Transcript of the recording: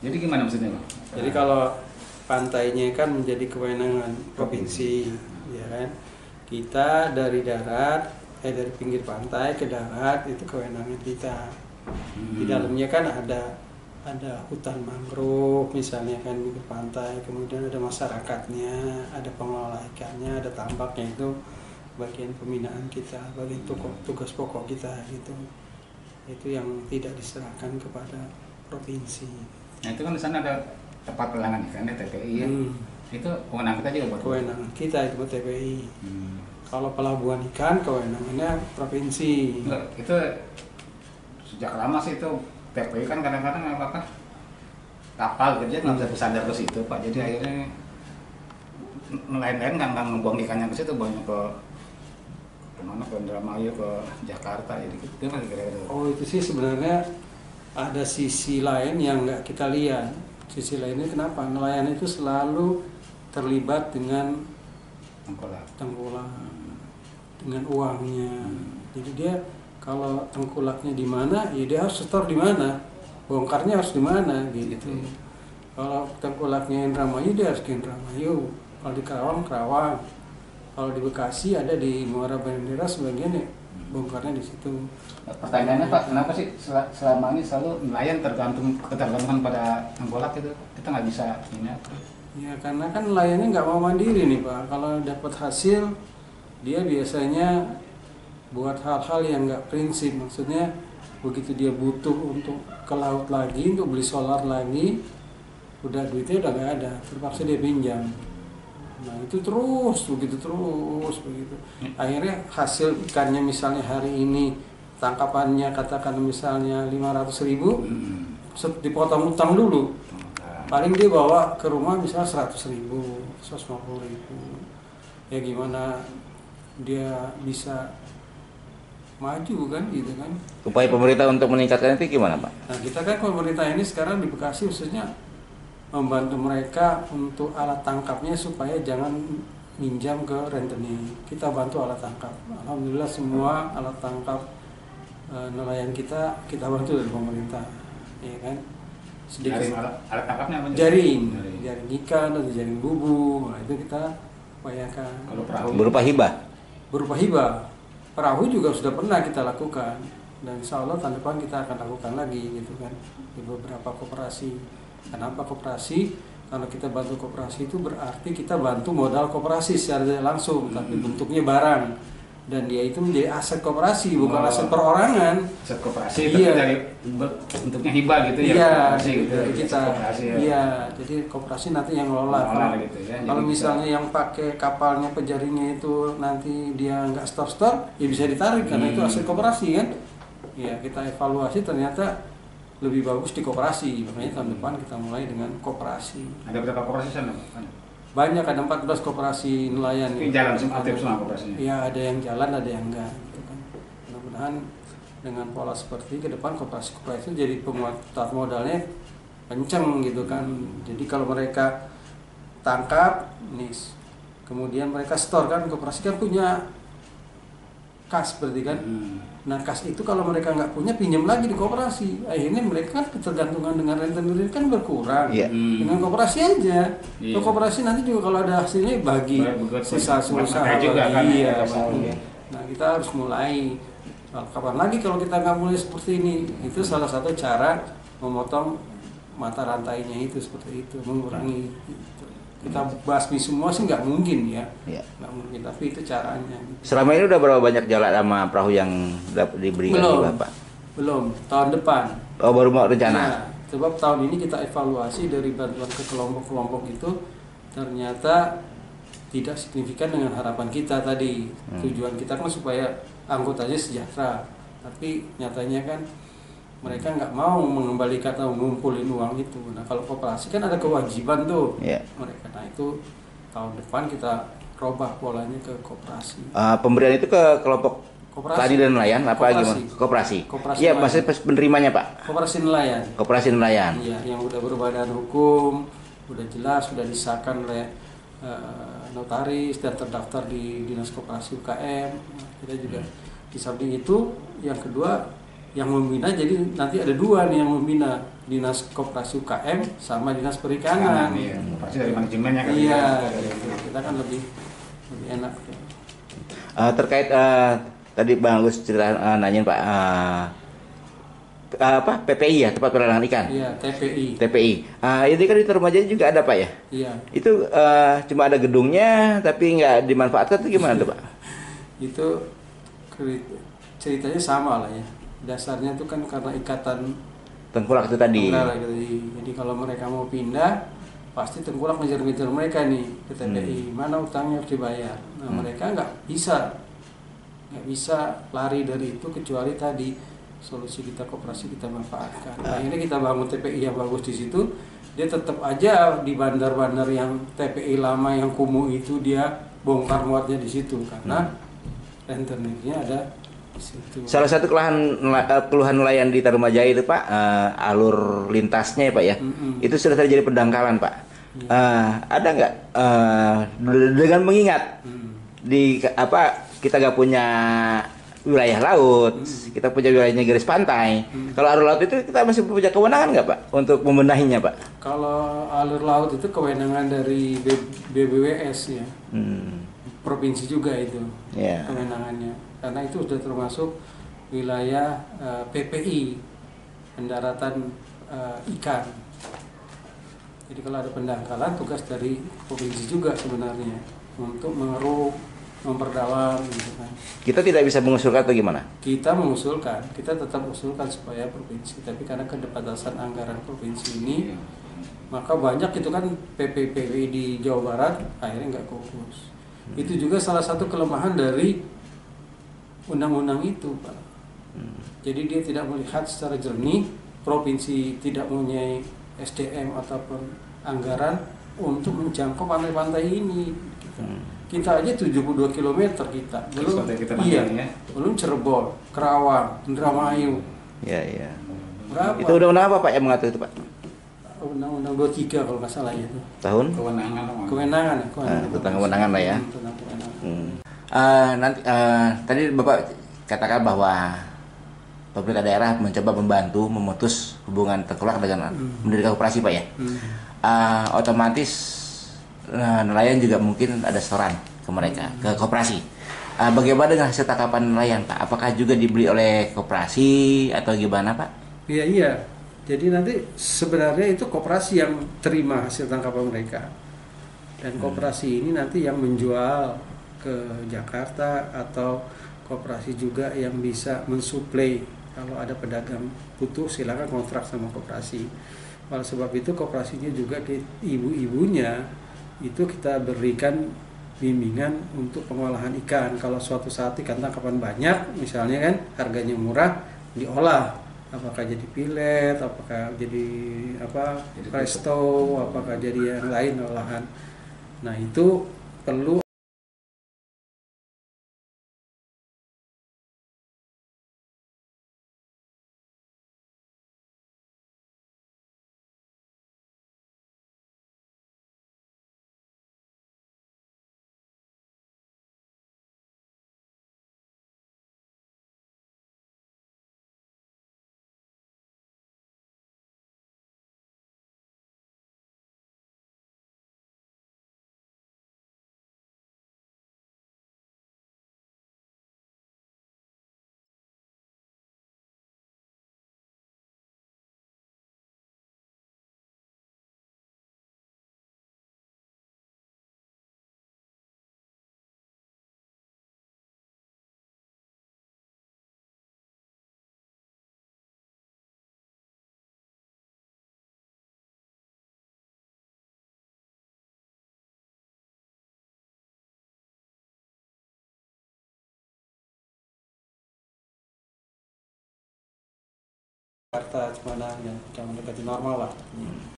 Jadi gimana maksudnya, Pak? Jadi kalau pantainya kan menjadi kewenangan provinsi, ya kan? Kita dari darat, dari pinggir pantai ke darat itu kewenangan kita. Di dalamnya kan ada hutan mangrove misalnya kan di pantai, kemudian ada masyarakatnya, ada pengelola ikannya, ada tambaknya, itu bagian pembinaan kita, bagian tugas pokok kita gitu. Itu yang tidak diserahkan kepada provinsi. Nah itu kan di sana ada tempat pelelangan ikan ya, TPI ya. Itu kewenangan kita juga buat Kewenangan kita itu buat TPI. Kalau pelabuhan ikan kewenangannya provinsi. Enggak, itu sejak lama sih itu TPI kan kadang-kadang apakah kapal kerja nggak bisa bersandar ke situ, Pak. Jadi akhirnya nelayan-nelayan nggak ngebuang ikannya ke situ, banyak ke mana, ke Indramayu, ke Jakarta, jadi gitu kan kira-kira. Oh, itu sih sebenarnya ada sisi lain yang nggak kita lihat. Sisi lainnya kenapa? Nelayan itu selalu terlibat dengan tengkulak, dengan uangnya. Jadi dia kalau tengkulaknya di mana, ya dia harus setor di mana, bongkarnya harus di mana, gitu. Kalau tengkulaknya Indramayu, dia harus ke Indramayu. Kalau di Karawang, Karawang. Kalau di Bekasi ada di Muara Bendera sebagian ya, bongkarnya di situ. Pertanyaannya Pak, kenapa sih selama ini selalu nelayan ketergantungan pada tengkulak itu? Kita nggak bisa ini apa? Ya karena kan nelayannya nggak mau mandiri nih Pak. Kalau dapat hasil, dia biasanya buat hal-hal yang nggak prinsip. Maksudnya begitu dia butuh untuk ke laut lagi, untuk beli solar lagi, udah duitnya udah nggak ada, terpaksa dia pinjam. Nah itu terus begitu. Akhirnya hasil ikannya misalnya hari ini tangkapannya katakan misalnya 500.000, dipotong utang dulu. Paling dia bawa ke rumah misalnya 100.000, 150.000. Ya gimana dia bisa maju kan gitu kan. Upaya pemerintah untuk meningkatkan itu gimana, Pak? Nah kita kan pemerintah ini sekarang di Bekasi khususnya membantu mereka untuk alat tangkapnya supaya jangan minjam ke rentenir. Kita bantu alat tangkap. Alhamdulillah semua alat tangkap nelayan kita bantu dari pemerintah, ya kan. Sedikit alat tangkapnya apa? Jaring ikan atau jaring bubu, nah itu kita upayakan. Kalau perahu Berupa hibah? Perahu juga sudah pernah kita lakukan, dan insya Allah tahun depan kita akan lakukan lagi gitu kan di beberapa koperasi. Kenapa koperasi? Kalau kita bantu koperasi itu berarti kita bantu modal koperasi secara tidak langsung, tapi bentuknya barang, dan dia itu menjadi aset koperasi, bukan aset perorangan. Aset koperasi, tapi dari bentuknya hibah gitu ya. Iya, gitu. Kita. Iya, jadi koperasi nanti yang ngelola. Gitu ya. Kalau misalnya yang pakai kapalnya pejaringnya itu nanti dia nggak store, ya bisa ditarik karena itu aset koperasi kan. Ya kita evaluasi ternyata lebih bagus di koperasi, makanya tahun depan kita mulai dengan koperasi. Ada berapa koperasi sana? Banyak, ada 14 koperasi nelayan. Ini jalan aktif semua koperasinya? Ya ada yang jalan, ada yang enggak. Gitu kan. Mudah-mudahan dengan pola seperti ke depan koperasi-koperasi itu jadi penguatan modalnya kenceng gitu kan. Jadi kalau mereka tangkap, nih, kemudian mereka store kan, koperasi kan punya kas berarti kan. Nah kas itu kalau mereka nggak punya, pinjam lagi di koperasi. Akhirnya mereka kan ketergantungan dengan rentenir kan berkurang. Dengan koperasi aja. Koperasi nanti juga kalau ada hasilnya bagi sisa usaha bagi. Nah kita harus mulai. Kapan lagi kalau kita nggak mulai seperti ini? Itu salah satu cara memotong mata rantainya itu seperti itu, mengurangi. Kita basmi semua sih nggak mungkin ya, nggak mungkin, tapi itu caranya. Selama ini udah berapa banyak jalan sama perahu yang diberikan di Bapak? Belum, tahun depan. Oh baru mau rencana? Ya, sebab tahun ini kita evaluasi dari bantuan ke kelompok-kelompok itu ternyata tidak signifikan dengan harapan kita tadi. Tujuan kita kan supaya anggotanya sejahtera, tapi nyatanya kan mereka nggak mau mengembalikan atau mengumpulin uang itu. Nah kalau koperasi kan ada kewajiban tuh mereka. Nah itu tahun depan kita robah polanya ke koperasi. Pemberian itu ke kelompok tadi dan nelayan apa gimana? Koperasi. Iya maksudnya penerimanya Pak? Koperasi nelayan. Koperasi nelayan. Iya yang udah berbadan hukum, udah jelas, sudah disahkan oleh notaris dan terdaftar di Dinas Koperasi UKM. Kita juga di samping itu yang kedua yang membina, jadi nanti ada dua nih yang membina, dinas koperasi UKM sama dinas perikanan. Iya, koperasi dari manajemennya kan. Iya, kita kan lebih enak. Terkait tadi Bang Agus cerita nanyain Pak apa PPI ya, tempat pelelangan ikan. Iya, TPI. TPI. Ini kan di Tarumajaya juga ada Pak ya. Iya. Itu cuma ada gedungnya tapi nggak dimanfaatkan itu gimana tuh Pak? Itu ceritanya sama lah ya. Dasarnya itu kan karena ikatan Tengkulak itu tadi. Jadi kalau mereka mau pindah, pasti Tengkulak ngejar-ngejar mereka nih ke TPI. Mana utangnya harus dibayar. Nah mereka nggak bisa lari dari itu kecuali tadi solusi kita koperasi kita manfaatkan. Nah ini kita bangun TPI yang bagus di situ. Dia tetap aja di bandar-bandar yang TPI lama yang kumuh itu dia bongkar muatnya di situ karena rentenirnya ada di situ. Salah satu keluhan nelayan di Tarumajaya itu Pak, alur lintasnya ya Pak ya, itu sudah terjadi pendangkalan Pak. Ada nggak dengan mengingat di kita nggak punya wilayah laut, kita punya wilayahnya garis pantai. Kalau alur laut itu kita masih punya kewenangan nggak Pak untuk membenahinya Pak? Kalau alur laut itu kewenangan dari BBWS ya, provinsi juga itu kewenangannya, karena itu sudah termasuk wilayah PPI, pendaratan ikan. Jadi kalau ada pendangkalan, tugas dari provinsi juga sebenarnya untuk mengeruk, memperdalam gitu kan. Kita tidak bisa mengusulkan atau gimana? Kita mengusulkan, kita tetap usulkan supaya provinsi, tapi karena keterbatasan anggaran provinsi ini, maka banyak itu kan PPPWI di Jawa Barat akhirnya nggak fokus. Itu juga salah satu kelemahan dari undang-undang itu Pak. Jadi dia tidak melihat secara jernih, provinsi tidak mempunyai SDM ataupun anggaran untuk menjangkau pantai-pantai ini. Kita aja 72 km kita, belum Cirebon, Kerawang, Indramayu. Iya. Berapa? Itu undang-undang apa Pak yang mengatur itu Pak? Undang-undang 23 kalau nggak salah ya. Tahun? Kewenangan. Tentang kewenangan lah ya. Tentang kewenangan. Nanti tadi Bapak katakan bahwa pemerintah daerah mencoba membantu memutus hubungan Tengkulak dengan mendirikan koperasi Pak ya. Otomatis nelayan juga mungkin ada setoran ke mereka, ke koperasi. Bagaimana dengan hasil tangkapan nelayan Pak? Apakah juga dibeli oleh koperasi atau gimana Pak? Iya. Jadi nanti sebenarnya itu koperasi yang terima hasil tangkapan mereka. Dan koperasi ini nanti yang menjual ke Jakarta, atau koperasi juga yang bisa mensuplai. Kalau ada pedagang butuh silakan kontrak sama koperasi. Oleh sebab itu koperasinya juga ibu-ibunya itu kita berikan bimbingan untuk pengolahan ikan. Kalau suatu saat ikan tangkapan banyak, misalnya kan harganya murah, diolah. Apakah jadi pilet, apakah jadi presto, apakah jadi yang lain olahan. Nah itu perlu Jakarta, Cimandang, yang mendekati normal lah.